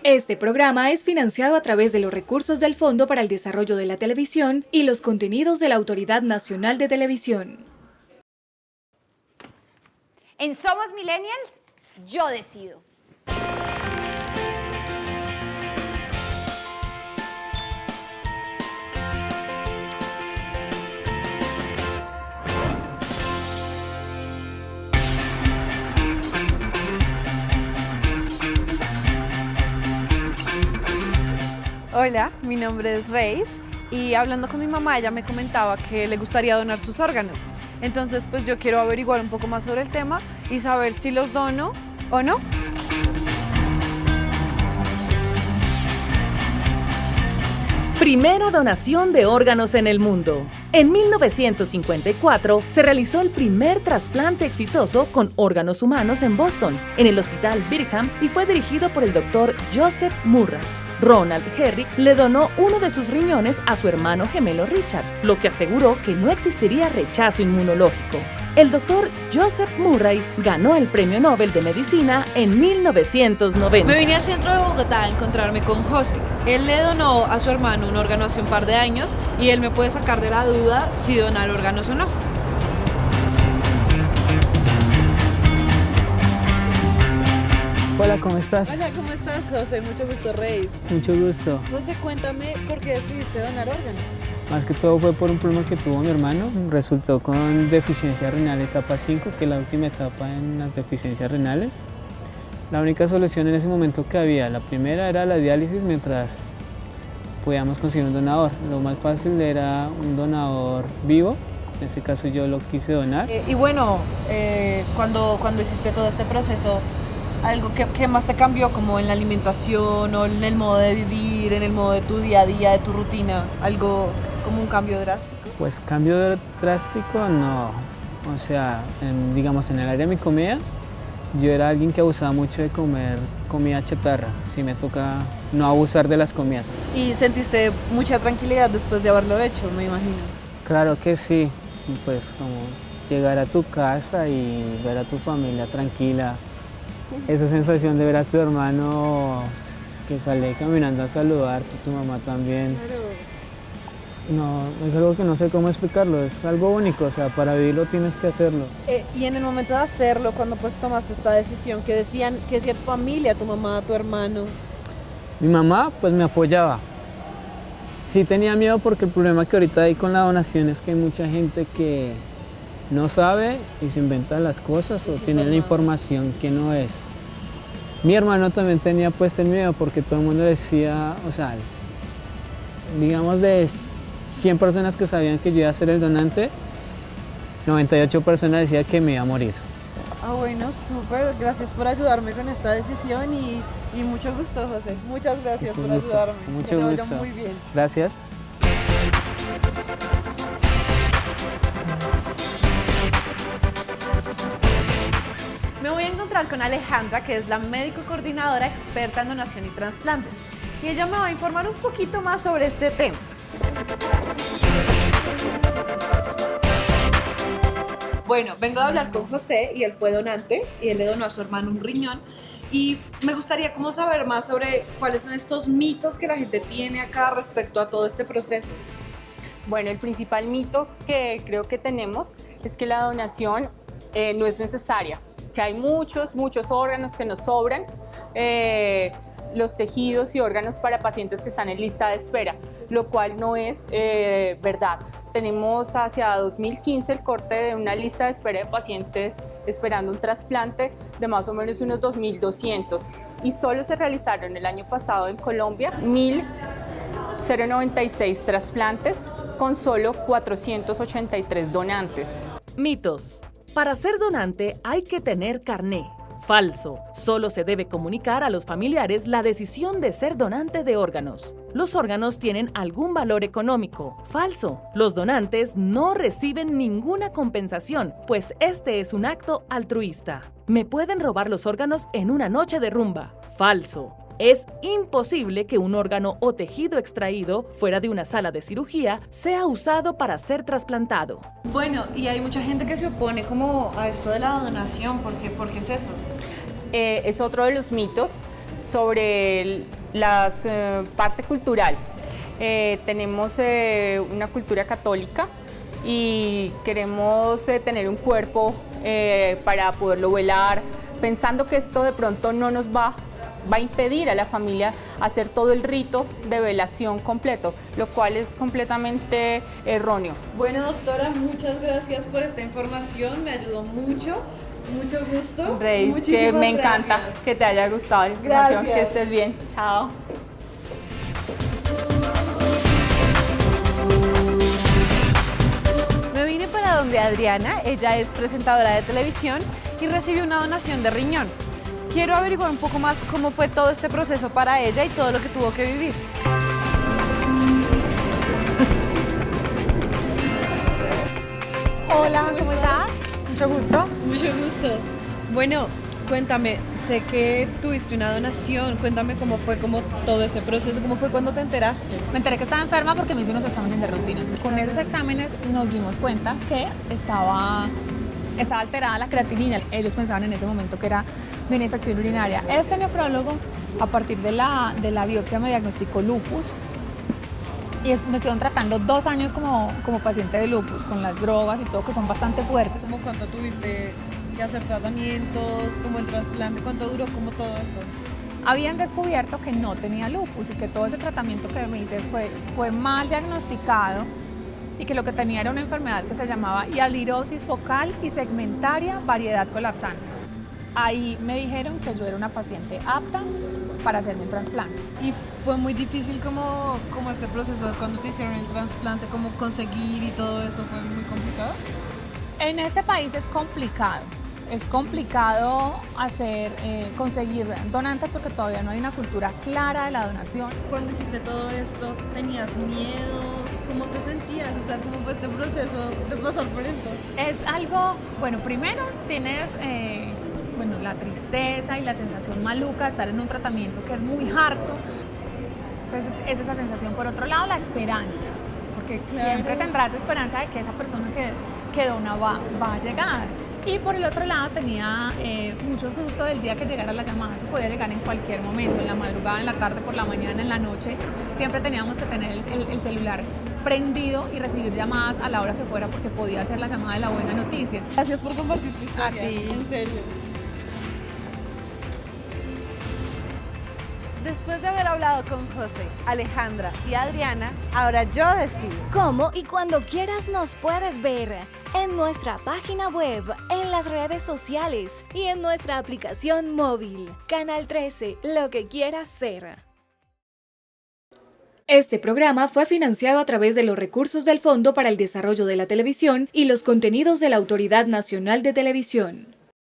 Este programa es financiado a través de los recursos del Fondo para el Desarrollo de la Televisión y los contenidos de la Autoridad Nacional de Televisión. En Somos Millennials, yo decido. Hola, mi nombre es Reis y hablando con mi mamá ella me comentaba que le gustaría donar sus órganos. Entonces pues yo quiero averiguar un poco más sobre el tema y saber si los dono o no. Primera donación de órganos en el mundo. En 1954 se realizó el primer trasplante exitoso con órganos humanos en Boston, en el Hospital Brigham, y fue dirigido por el doctor Joseph Murray. Ronald Herrick le donó uno de sus riñones a su hermano gemelo Richard, lo que aseguró que no existiría rechazo inmunológico. El doctor Joseph Murray ganó el Premio Nobel de Medicina en 1990. Me vine al centro de Bogotá a encontrarme con José. Él le donó a su hermano un órgano hace un par de años y él me puede sacar de la duda si donar órganos o no. Hola, ¿cómo estás? Hola, ¿cómo estás, José? Mucho gusto, Reis. Mucho gusto. José, cuéntame por qué decidiste donar órganos. Más que todo fue por un problema que tuvo mi hermano. Resultó con deficiencia renal etapa 5, que es la última etapa en las deficiencias renales. La única solución en ese momento que había, la primera era la diálisis mientras podíamos conseguir un donador. Lo más fácil era un donador vivo. En este caso yo lo quise donar. Y bueno, cuando hiciste todo este proceso, ¿algo que más te cambió como en la alimentación o en el modo de vivir, en el modo de tu día a día, de tu rutina? ¿Algo como un cambio drástico? Pues cambio drástico no. O sea, digamos en el área de mi comida, yo era alguien que abusaba mucho de comer comida chatarra. Sí me toca no abusar de las comidas. ¿Y sentiste mucha tranquilidad después de haberlo hecho, me imagino? Claro que sí, pues como llegar a tu casa y ver a tu familia tranquila. Esa sensación de ver a tu hermano que sale caminando a saludarte, tu mamá también. No, es algo que no sé cómo explicarlo, es algo único, o sea, para vivirlo tienes que hacerlo. Y en el momento de hacerlo, cuando pues tomaste esta decisión, ¿qué decía tu familia, tu mamá, tu hermano? Mi mamá pues me apoyaba. Sí tenía miedo porque el problema que ahorita hay con la donación es que hay mucha gente que no sabe y se inventa las cosas o tiene la información que no es. Mi hermano también tenía pues el miedo porque todo el mundo decía, o sea, digamos de 100 personas que sabían que yo iba a ser el donante, 98 personas decían que me iba a morir. Ah, bueno, súper, gracias por ayudarme con esta decisión y mucho gusto, José. Muchas gracias por ayudarme. Mucho que te vaya gusto. muy bien. Gracias. Me voy a encontrar con Alejandra, que es la médico coordinadora experta en donación y trasplantes. Y ella me va a informar un poquito más sobre este tema. Bueno, vengo a hablar con José y él fue donante y él le donó a su hermano un riñón. Y me gustaría como saber más sobre cuáles son estos mitos que la gente tiene acá respecto a todo este proceso. Bueno, el principal mito que creo que tenemos es que la donación no es necesaria, que hay muchos órganos que nos sobran, los tejidos y órganos para pacientes que están en lista de espera, lo cual no es verdad. Tenemos hacia 2015 el corte de una lista de espera de pacientes esperando un trasplante de más o menos unos 2.200 y solo se realizaron el año pasado en Colombia 1.096 trasplantes con solo 483 donantes. Mitos. Para ser donante hay que tener carné. Falso. Solo se debe comunicar a los familiares la decisión de ser donante de órganos. Los órganos tienen algún valor económico. Falso. Los donantes no reciben ninguna compensación, pues este es un acto altruista. Me pueden robar los órganos en una noche de rumba. Falso. Es imposible que un órgano o tejido extraído fuera de una sala de cirugía sea usado para ser trasplantado. Bueno, y hay mucha gente que se opone como a esto de la donación. ¿Por qué es eso? Es otro de los mitos. sobre la parte cultural. Tenemos una cultura católica y queremos tener un cuerpo para poderlo velar, pensando que esto de pronto no nos va a impedir a la familia hacer todo el rito de velación completo, lo cual es completamente erróneo. Bueno, doctora, muchas gracias por esta información, me ayudó mucho. Mucho gusto. Reis, que me encanta que te haya gustado la información, que estés bien. Chao. Me vine para donde Adriana, ella es presentadora de televisión y recibió una donación de riñón. Quiero averiguar un poco más cómo fue todo este proceso para ella y todo lo que tuvo que vivir. Hola, ¿cómo estás? Mucho gusto. Mucho gusto. Bueno, cuéntame, sé que tuviste una donación, cuéntame cómo fue todo ese proceso, cómo fue cuando te enteraste. Me enteré que estaba enferma porque me hice unos exámenes de rutina. Con esos exámenes nos dimos cuenta que estaba alterada la creatinina. Ellos pensaban en ese momento que era de una infección urinaria. Este nefrólogo, a partir de la biopsia, me diagnosticó lupus. Y me estuvieron tratando 2 años como paciente de lupus, con las drogas y todo, que son bastante fuertes. ¿Cómo cuánto tuviste que hacer tratamientos, como el trasplante, cuánto duró, como todo esto? Habían descubierto que no tenía lupus y que todo ese tratamiento que me hice fue mal diagnosticado y que lo que tenía era una enfermedad que se llamaba hialirosis focal y segmentaria variedad colapsante. Ahí me dijeron que yo era una paciente apta para hacerme un trasplante. ¿Y fue muy difícil como este proceso de cuando te hicieron el trasplante, como conseguir y todo eso, fue muy complicado? En este país es complicado. Es complicado conseguir donantes porque todavía no hay una cultura clara de la donación. Cuando hiciste todo esto, ¿tenías miedo? ¿Cómo te sentías? O sea, ¿cómo fue este proceso de pasar por esto? Es algo, bueno, primero tienes la tristeza y la sensación maluca de estar en un tratamiento que es muy harto. Entonces es esa sensación. Por otro lado, la esperanza, porque siempre tendrás esperanza de que esa persona que dona va a llegar. Y por el otro lado tenía mucho susto del día que llegara la llamada. Se podía llegar en cualquier momento, en la madrugada, en la tarde, por la mañana, en la noche. Siempre teníamos que tener el celular prendido y recibir llamadas a la hora que fuera, porque podía ser la llamada de la buena noticia. Gracias por compartir tu historia. A ti. En serio. Después de haber hablado con José, Alejandra y Adriana, ahora yo decido. ¿Cómo y cuando quieras nos puedes ver? En nuestra página web, en las redes sociales y en nuestra aplicación móvil. Canal 13, lo que quieras ser. Este programa fue financiado a través de los recursos del Fondo para el Desarrollo de la Televisión y los contenidos de la Autoridad Nacional de Televisión.